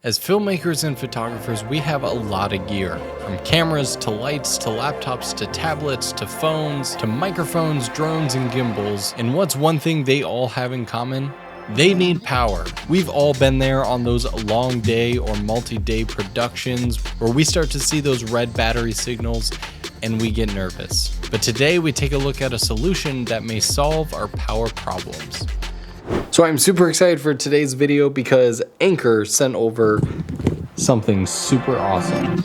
As filmmakers and photographers, we have a lot of gear, from cameras to lights to laptops to tablets to phones to microphones, drones, and gimbals. And what's one thing they all have in common? They need power. We've all been there on those long day or multi-day productions where we start to see those red battery signals and we get nervous. But today we take a look at a solution that may solve our power problems. So I'm super excited for today's video because Anker sent over something super awesome.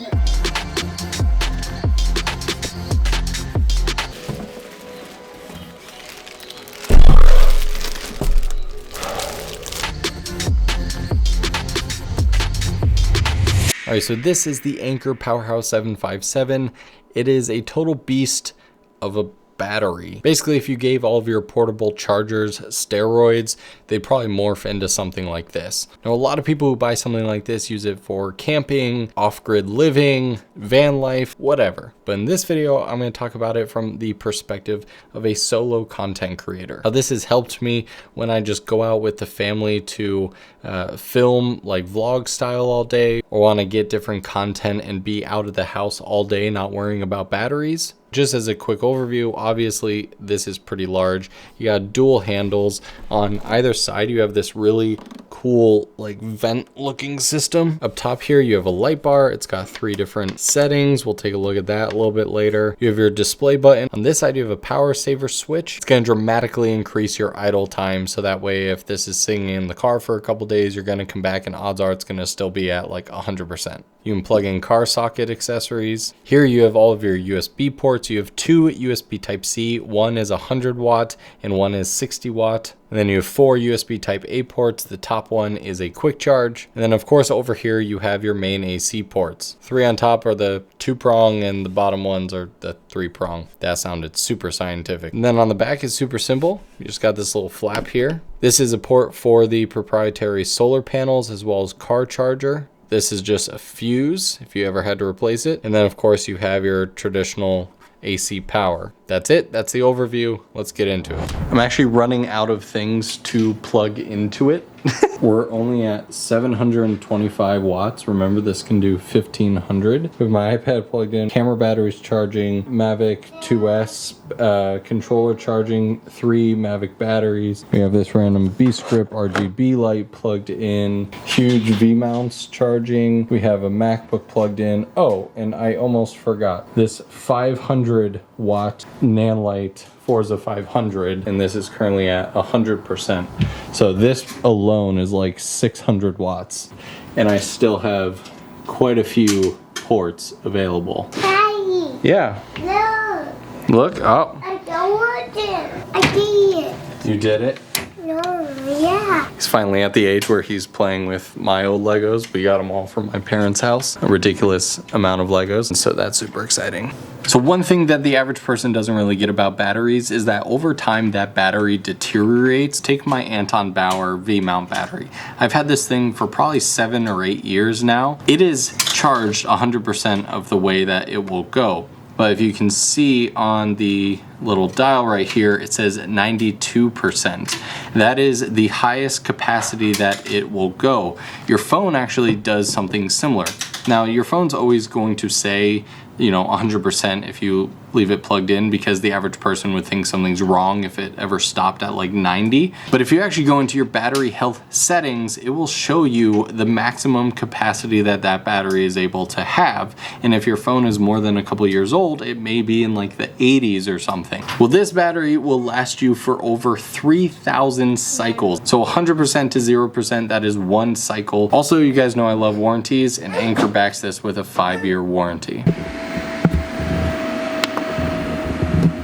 Alright, so this is the Anker Powerhouse 757. It is a total beast of a battery. Basically, if you gave all of your portable chargers steroids, they'd probably morph into something like this. Now, a lot of people who buy something like this use it for camping, off-grid living, van life, whatever. But in this video, I'm going to talk about it from the perspective of a solo content creator. Now, this has helped me when I just go out with the family to film like vlog style all day, or want to get different content and be out of the house all day, not worrying about batteries. Just as a quick overview, obviously this is pretty large. You got dual handles on either side. You have this really cool like vent looking system. Up top here you have a light bar. It's got 3 different settings. We'll take a look at that a little bit later. You have your display button. On this side you have a power saver switch. It's going to dramatically increase your idle time, so that way if this is sitting in the car for a couple days, you're going to come back and odds are it's going to still be at like 100%. You can plug in car socket accessories. Here you have all of your USB ports. You have 2 USB Type-C. One is 100 watt and one is 60 watt. And then you have 4 USB Type-A ports. The top one is a quick charge. And then of course over here you have your main AC ports. 3 on top are the 2-prong and the bottom ones are the 3-prong. That sounded super scientific. And then on the back is super simple. You just got this little flap here. This is a port for the proprietary solar panels as well as car charger. This is just a fuse if you ever had to replace it. And then of course you have your traditional AC power. That's it. That's the overview. Let's get into it. I'm actually running out of things to plug into it. We're only at 725 watts. Remember, this can do 1500. With my iPad plugged in, camera batteries charging, Mavic 2S, controller charging, 3 Mavic batteries. We have this random B-strip RGB light plugged in, huge V-mounts charging. We have a MacBook plugged in. Oh, and I almost forgot this 500 watt Nanlite Forza 500, and this is currently at 100%. So this alone is like 600 watts, and I still have quite a few ports available. Daddy. Yeah. No. Look, oh. I don't want it. I did it. You did it? No, yeah. He's finally at the age where he's playing with my old Legos. We got them all from my parents' house. A ridiculous amount of Legos, and so that's super exciting. So one thing that the average person doesn't really get about batteries is that over time that battery deteriorates. Take my Anton Bauer V-mount battery. I've had this thing for probably 7 or 8 years now. It is charged 100% of the way that it will go. But if you can see on the little dial right here, it says 92%. That is the highest capacity that it will go. Your phone actually does something similar. Now, your phone's always going to say, you know, 100% if you leave it plugged in, because the average person would think something's wrong if it ever stopped at like 90. But if you actually go into your battery health settings, it will show you the maximum capacity that that battery is able to have. And if your phone is more than a couple years old, it may be in like the 80s or something. Well, this battery will last you for over 3,000 cycles. So 100% to 0%, that is 1 cycle. Also, you guys know I love warranties, and Anker backs this with a 5-year warranty.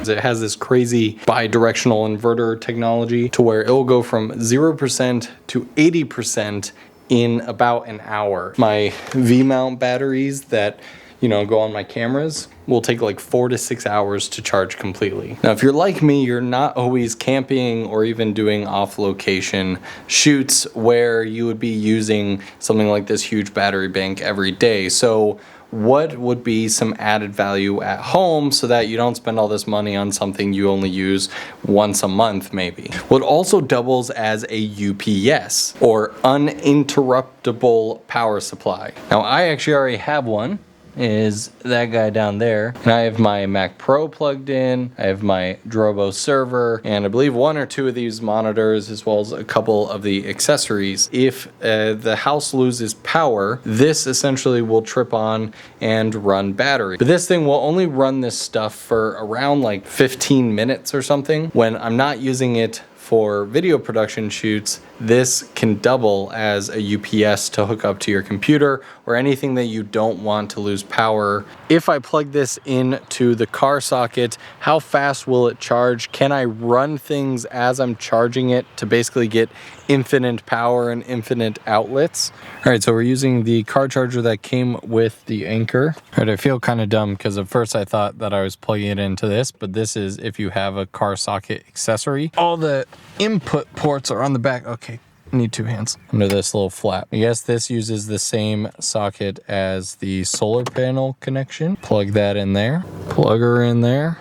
It has this crazy bi-directional inverter technology to where it will go from 0% to 80% in about an hour. My V-mount batteries that you know, go on my cameras will take like 4 to 6 hours to charge completely. Now, if you're like me, you're not always camping or even doing off-location shoots where you would be using something like this huge battery bank every day. So what would be some added value at home so that you don't spend all this money on something you only use once a month maybe? Well, it also doubles as a UPS, or uninterruptible power supply. Now, I actually already have one. Is that guy down there, and I have my Mac Pro plugged in, I have my Drobo server, and I believe 1 or 2 of these monitors, as well as a couple of the accessories. If the house loses power, this essentially will trip on and run battery. But this thing will only run this stuff for around like 15 minutes or something. When I'm not using it for video production shoots, this can double as a UPS to hook up to your computer or anything that you don't want to lose power. If I plug this into the car socket, how fast will it charge? Can I run things as I'm charging it to basically get infinite power and infinite outlets? All right, so we're using the car charger that came with the Anker. All right, I feel kind of dumb because at first I thought that I was plugging it into this, but this is if you have a car socket accessory. All the input ports are on the back. Okay, I need 2 hands under this little flap. I guess this uses the same socket as the solar panel connection. Plug that in there, plug her in there.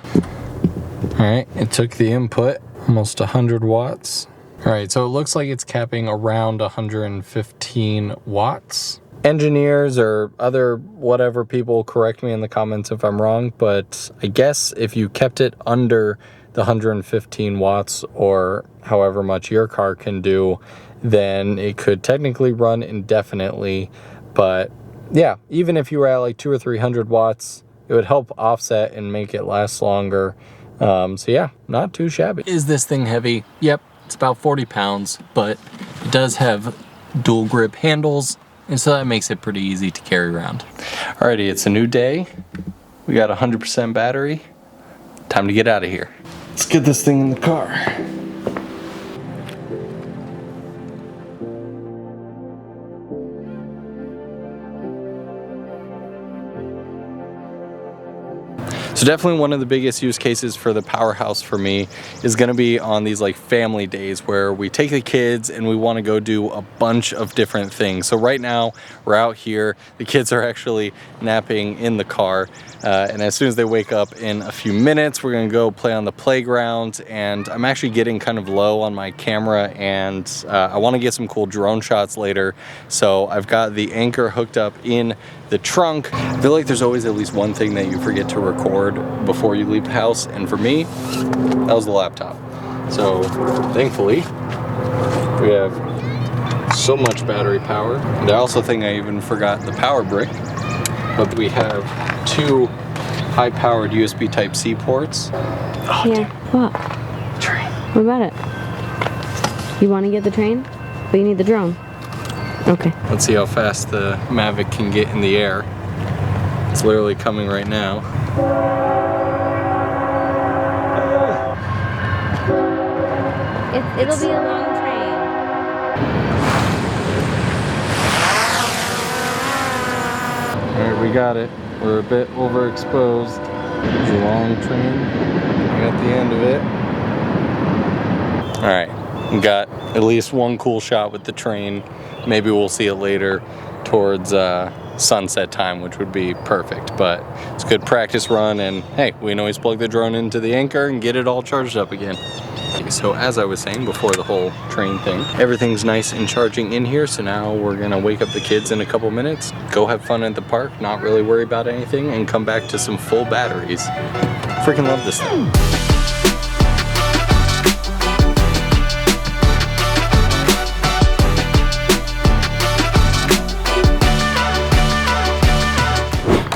All right, it took the input, almost 100 watts. All right, so it looks like it's capping around 115 watts. Engineers or other whatever people correct me in the comments if I'm wrong, but I guess if you kept it under the 115 watts or however much your car can do, then it could technically run indefinitely. But yeah, even if you were at like 200 or 300 watts, it would help offset and make it last longer. So yeah, not too shabby. Is this thing heavy? Yep, it's about 40 pounds, but it does have dual grip handles, and so that makes it pretty easy to carry around. Alrighty, it's a new day. We got 100% battery. Time to get out of here. Let's get this thing in the car. So definitely one of the biggest use cases for the Powerhouse for me is going to be on these like family days where we take the kids and we want to go do a bunch of different things. So right now we're out here, the kids are actually napping in the car, and as soon as they wake up in a few minutes, we're going to go play on the playground. And I'm actually getting kind of low on my camera, and I want to get some cool drone shots later. So I've got the Anker hooked up in the trunk. I feel like there's always at least one thing that you forget to record before you leave the house, and for me, that was the laptop. So thankfully, we have so much battery power. And I also think I even forgot the power brick, but we have 2 high-powered USB Type-C ports. Oh, yeah, what? Train. What about it? You want to get the train, but you need the drone. Okay. Let's see how fast the Mavic can get in the air. It's literally coming right now. It'll be a long train. Alright, we got it. We're a bit overexposed. It's a long train. We got the end of it. Alright, we got at least one cool shot with the train. Maybe we'll see it later towards sunset time, which would be perfect. But it's a good practice run, and hey, we can always plug the drone into the Anker and get it all charged up again. So as I was saying before the whole train thing, everything's nice and charging in here. So now we're gonna wake up the kids in a couple minutes, go have fun at the park, not really worry about anything, and come back to some full batteries. Freaking love this thing.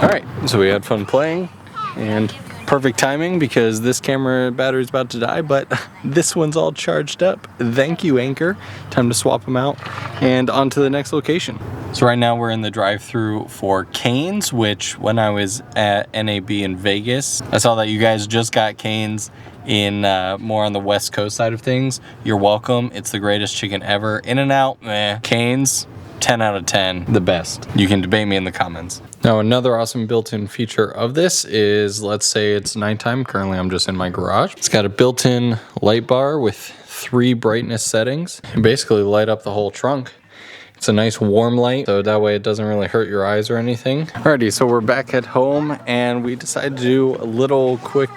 Alright, so we had fun playing, and perfect timing because this camera battery is about to die, but this one's all charged up. Thank you, Anker. Time to swap them out and on to the next location. So right now we're in the drive-thru for Cane's, which when I was at NAB in Vegas, I saw that you guys just got Cane's in more on the West Coast side of things. You're welcome. It's the greatest chicken ever. In-N-Out, meh. Cane's, 10 out of 10, the best. You can debate me in the comments. Now, another awesome built-in feature of this is, let's say it's nighttime. Currently, I'm just in my garage. It's got a built-in light bar with 3 brightness settings and basically light up the whole trunk. It's a nice warm light, so that way it doesn't really hurt your eyes or anything. Alrighty, so we're back at home and we decided to do a little quick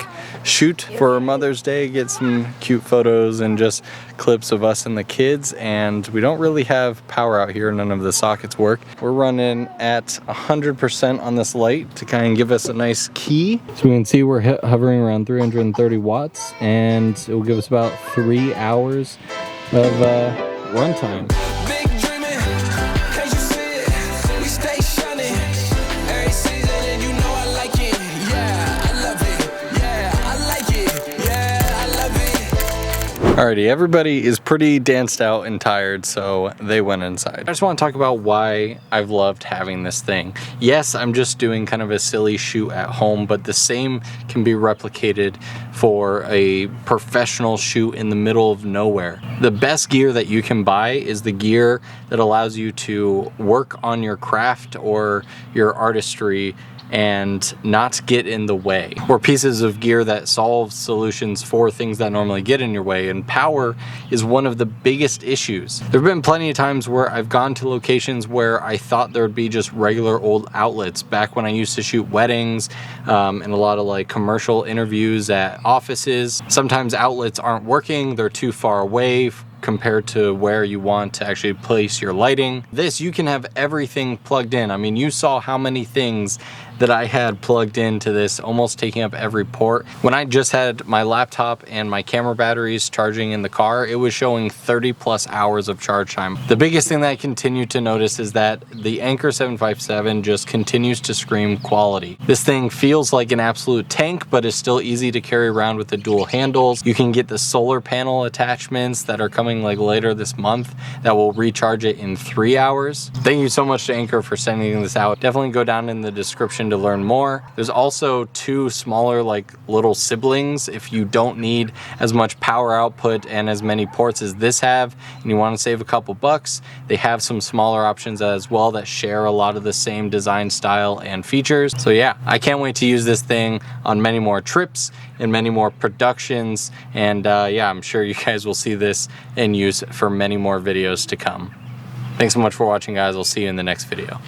shoot for Mother's Day, get some cute photos and just clips of us and the kids. And we don't really have power out here, none of the sockets work. We're running at 100% on this light to kind of give us a nice key. So we can see we're hovering around 330 watts and it will give us about 3 hours of runtime. Alrighty, everybody is pretty danced out and tired, so they went inside. I just want to talk about why I've loved having this thing. Yes, I'm just doing kind of a silly shoot at home, but the same can be replicated for a professional shoot in the middle of nowhere. The best gear that you can buy is the gear that allows you to work on your craft or your artistry and not get in the way, or pieces of gear that solve solutions for things that normally get in your way. And power is one of the biggest issues. There have been plenty of times where I've gone to locations where I thought there would be just regular old outlets back when I used to shoot weddings and a lot of like commercial interviews at offices. Sometimes outlets aren't working, they're too far away compared to where you want to actually place your lighting. This, you can have everything plugged in. I mean, you saw how many things that I had plugged into this, almost taking up every port. When I just had my laptop and my camera batteries charging in the car, it was showing 30+ hours of charge time. The biggest thing that I continue to notice is that the Anker 757 just continues to scream quality. This thing feels like an absolute tank, but is still easy to carry around with the dual handles. You can get the solar panel attachments that are coming like later this month that will recharge it in 3 hours. Thank you so much to Anker for sending this out. Definitely go down in the description to learn more. There's also 2 smaller like little siblings if you don't need as much power output and as many ports as this have and you want to save a couple bucks. They have some smaller options as well that share a lot of the same design style and features. So yeah, I can't wait to use this thing on many more trips and many more productions, and yeah, I'm sure you guys will see this in use for many more videos to come. Thanks so much for watching, guys. I'll see you in the next video.